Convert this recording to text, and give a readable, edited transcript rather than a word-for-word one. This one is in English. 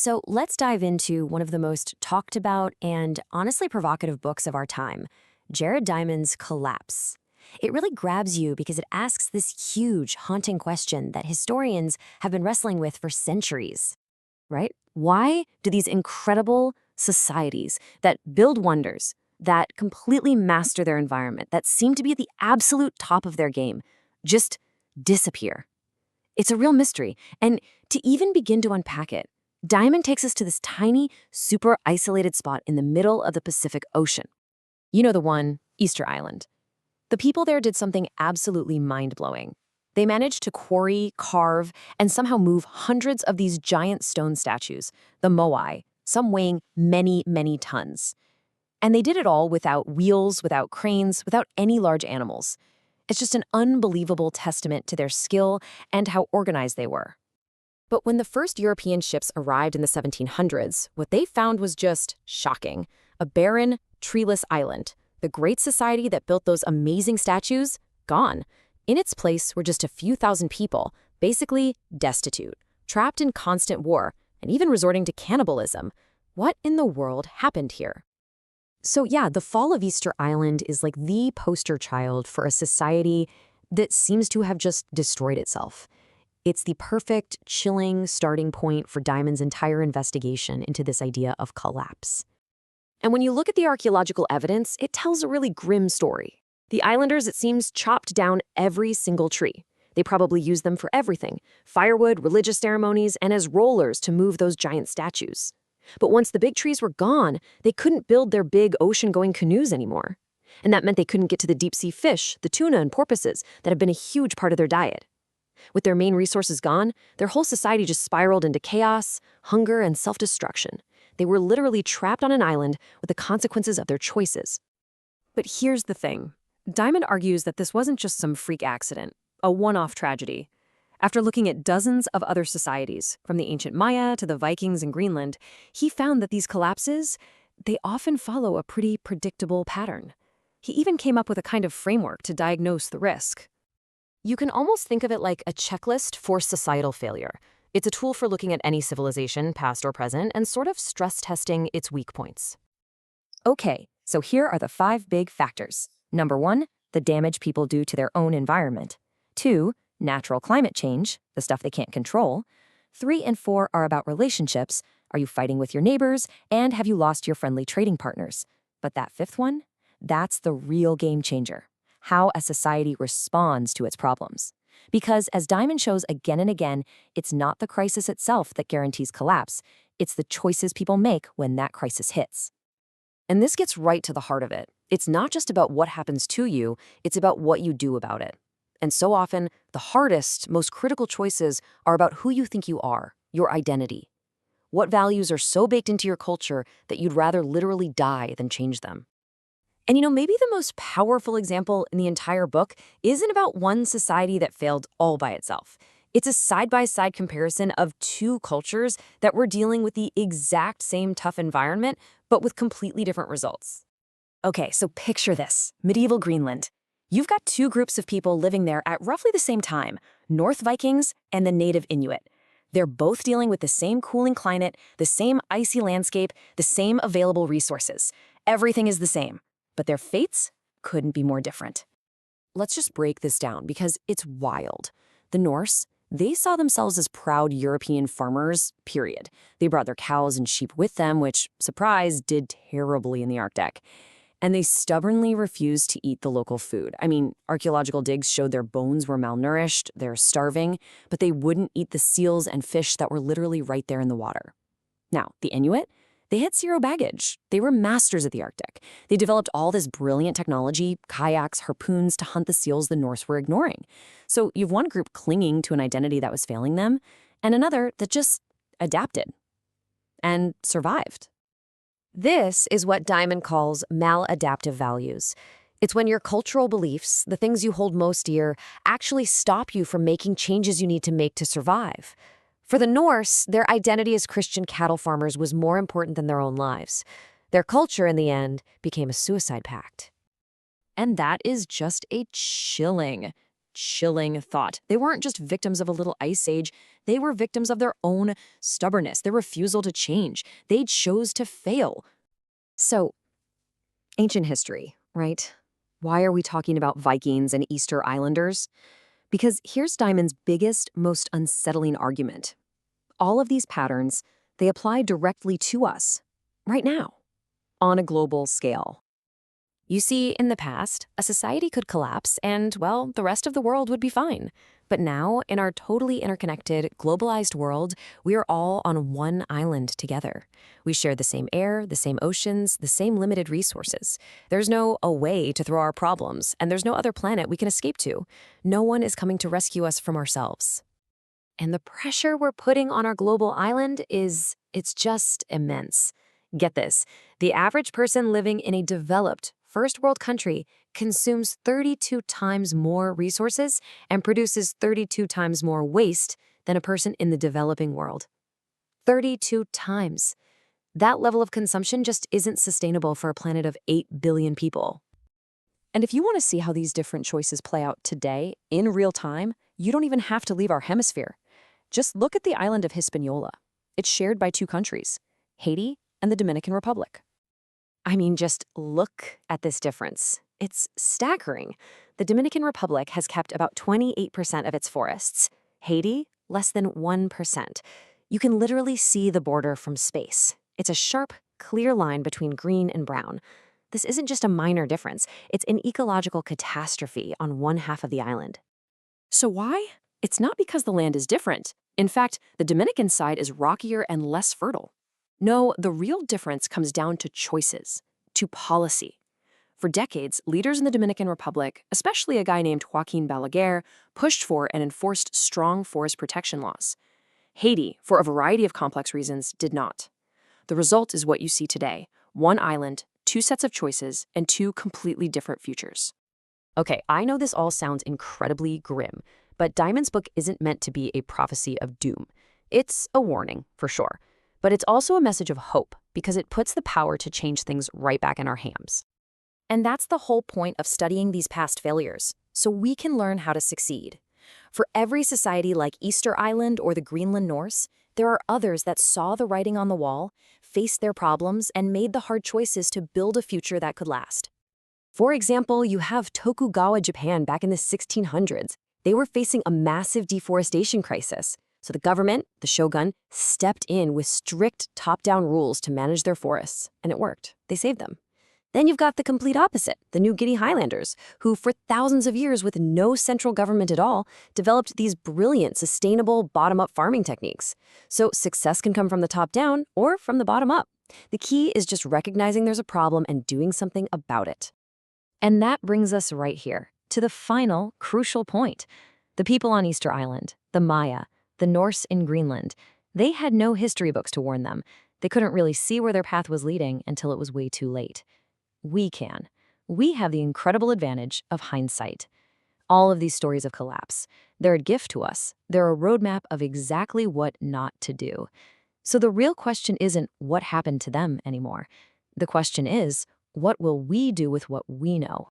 So let's dive into one of the most talked about and honestly provocative books of our time, Jared Diamond's Collapse. It really grabs you because it asks this huge, haunting question that historians have been wrestling with for centuries, right? Why do these incredible societies that build wonders, that completely master their environment, that seem to be at the absolute top of their game, just disappear? It's a real mystery. And to even begin to unpack it, Diamond takes us to this tiny, super isolated spot in the middle of the Pacific Ocean. You know the one, Easter Island. The people there did something absolutely mind-blowing. They managed to quarry, carve, and somehow move hundreds of these giant stone statues, the moai, some weighing many, many tons. And they did it all without wheels, without cranes, without any large animals. It's just an unbelievable testament to their skill and how organized they were. But when the first European ships arrived in the 1700s, what they found was just shocking. A barren, treeless island. The great society that built those amazing statues, gone. In its place were just a few thousand people, basically destitute, trapped in constant war, and even resorting to cannibalism. What in the world happened here? So yeah, the fall of Easter Island is like the poster child for a society that seems to have just destroyed itself. It's the perfect, chilling starting point for Diamond's entire investigation into this idea of collapse. And when you look at the archaeological evidence, it tells a really grim story. The islanders, it seems, chopped down every single tree. They probably used them for everything: firewood, religious ceremonies, and as rollers to move those giant statues. But once the big trees were gone, they couldn't build their big ocean-going canoes anymore. And that meant they couldn't get to the deep-sea fish, the tuna and porpoises that have been a huge part of their diet. With their main resources gone, their whole society just spiraled into chaos, hunger, and self-destruction. They were literally trapped on an island with the consequences of their choices. But here's the thing. Diamond argues that this wasn't just some freak accident, a one-off tragedy. After looking at dozens of other societies, from the ancient Maya to the Vikings in Greenland, he found that these collapses, they often follow a pretty predictable pattern. He even came up with a kind of framework to diagnose the risk. You can almost think of it like a checklist for societal failure. It's a tool for looking at any civilization, past or present, and sort of stress testing its weak points. Okay, so here are the 5 big factors. Number 1, the damage people do to their own environment. 2, natural climate change, the stuff they can't control. 3 and 4 are about relationships. Are you fighting with your neighbors? And have you lost your friendly trading partners? But that 5th one, that's the real game changer: how a society responds to its problems. Because, as Diamond shows again and again, it's not the crisis itself that guarantees collapse. It's the choices people make when that crisis hits. And this gets right to the heart of it. It's not just about what happens to you, it's about what you do about it. And so often, the hardest, most critical choices are about who you think you are, your identity. What values are so baked into your culture that you'd rather literally die than change them? And maybe the most powerful example in the entire book isn't about one society that failed all by itself. It's a side-by-side comparison of 2 cultures that were dealing with the exact same tough environment, but with completely different results. Okay, so picture this: medieval Greenland. You've got 2 groups of people living there at roughly the same time: North Vikings and the native Inuit. They're both dealing with the same cooling climate, the same icy landscape, the same available resources. Everything is the same. But their fates couldn't be more different. Let's just break this down because it's wild. The Norse, they saw themselves as proud European farmers, period. They brought their cows and sheep with them, which, surprise, did terribly in the Arctic. And they stubbornly refused to eat the local food. I mean, archaeological digs showed their bones were malnourished, they're starving, but they wouldn't eat the seals and fish that were literally right there in the water. Now, the Inuit, they had 0 baggage. They were masters of the Arctic. They developed all this brilliant technology, kayaks, harpoons, to hunt the seals the Norse were ignoring. So you've one group clinging to an identity that was failing them, and another that just adapted and survived. This is what Diamond calls maladaptive values. It's when your cultural beliefs, the things you hold most dear, actually stop you from making changes you need to make to survive. For the Norse, their identity as Christian cattle farmers was more important than their own lives. Their culture, in the end, became a suicide pact. And that is just a chilling, chilling thought. They weren't just victims of a little ice age, they were victims of their own stubbornness, their refusal to change. They chose to fail. So, ancient history, right? Why are we talking about Vikings and Easter Islanders? Because here's Diamond's biggest, most unsettling argument. All of these patterns, they apply directly to us, right now, on a global scale. You see, in the past, a society could collapse and, well, the rest of the world would be fine. But now, in our totally interconnected, globalized world, we are all on one island together. We share the same air, the same oceans, the same limited resources. There's no away to throw our problems, and there's no other planet we can escape to. No one is coming to rescue us from ourselves. And the pressure we're putting on our global island it's just immense. Get this, the average person living in a developed, first world country consumes 32 times more resources and produces 32 times more waste than a person in the developing world. 32 times. That level of consumption just isn't sustainable for a planet of 8 billion people. And if you want to see how these different choices play out today, in real time, you don't even have to leave our hemisphere. Just look at the island of Hispaniola. It's shared by two countries, Haiti and the Dominican Republic. I mean, just look at this difference. It's staggering. The Dominican Republic has kept about 28% of its forests. Haiti, less than 1%. You can literally see the border from space. It's a sharp, clear line between green and brown. This isn't just a minor difference. It's an ecological catastrophe on one half of the island. So why? It's not because the land is different. In fact, the Dominican side is rockier and less fertile. No, the real difference comes down to choices, to policy. For decades, leaders in the Dominican Republic, especially a guy named Joaquin Balaguer, pushed for and enforced strong forest protection laws. Haiti, for a variety of complex reasons, did not. The result is what you see today: one island, two sets of choices, and two completely different futures. Okay, I know this all sounds incredibly grim, but Diamond's book isn't meant to be a prophecy of doom. It's a warning, for sure. But it's also a message of hope, because it puts the power to change things right back in our hands. And that's the whole point of studying these past failures, so we can learn how to succeed. For every society like Easter Island or the Greenland Norse, there are others that saw the writing on the wall, faced their problems, and made the hard choices to build a future that could last. For example, you have Tokugawa Japan back in the 1600s. They were facing a massive deforestation crisis. So the government, the shogun, stepped in with strict top-down rules to manage their forests, and it worked. They saved them. Then you've got the complete opposite, the New Guinea Highlanders, who for thousands of years with no central government at all, developed these brilliant, sustainable, bottom-up farming techniques. So success can come from the top down or from the bottom up. The key is just recognizing there's a problem and doing something about it. And that brings us right here, to the final, crucial point. The people on Easter Island, the Maya, the Norse in Greenland, they had no history books to warn them. They couldn't really see where their path was leading until it was way too late. We can. We have the incredible advantage of hindsight. All of these stories of collapse, they're a gift to us. They're a roadmap of exactly what not to do. So the real question isn't what happened to them anymore. The question is, what will we do with what we know?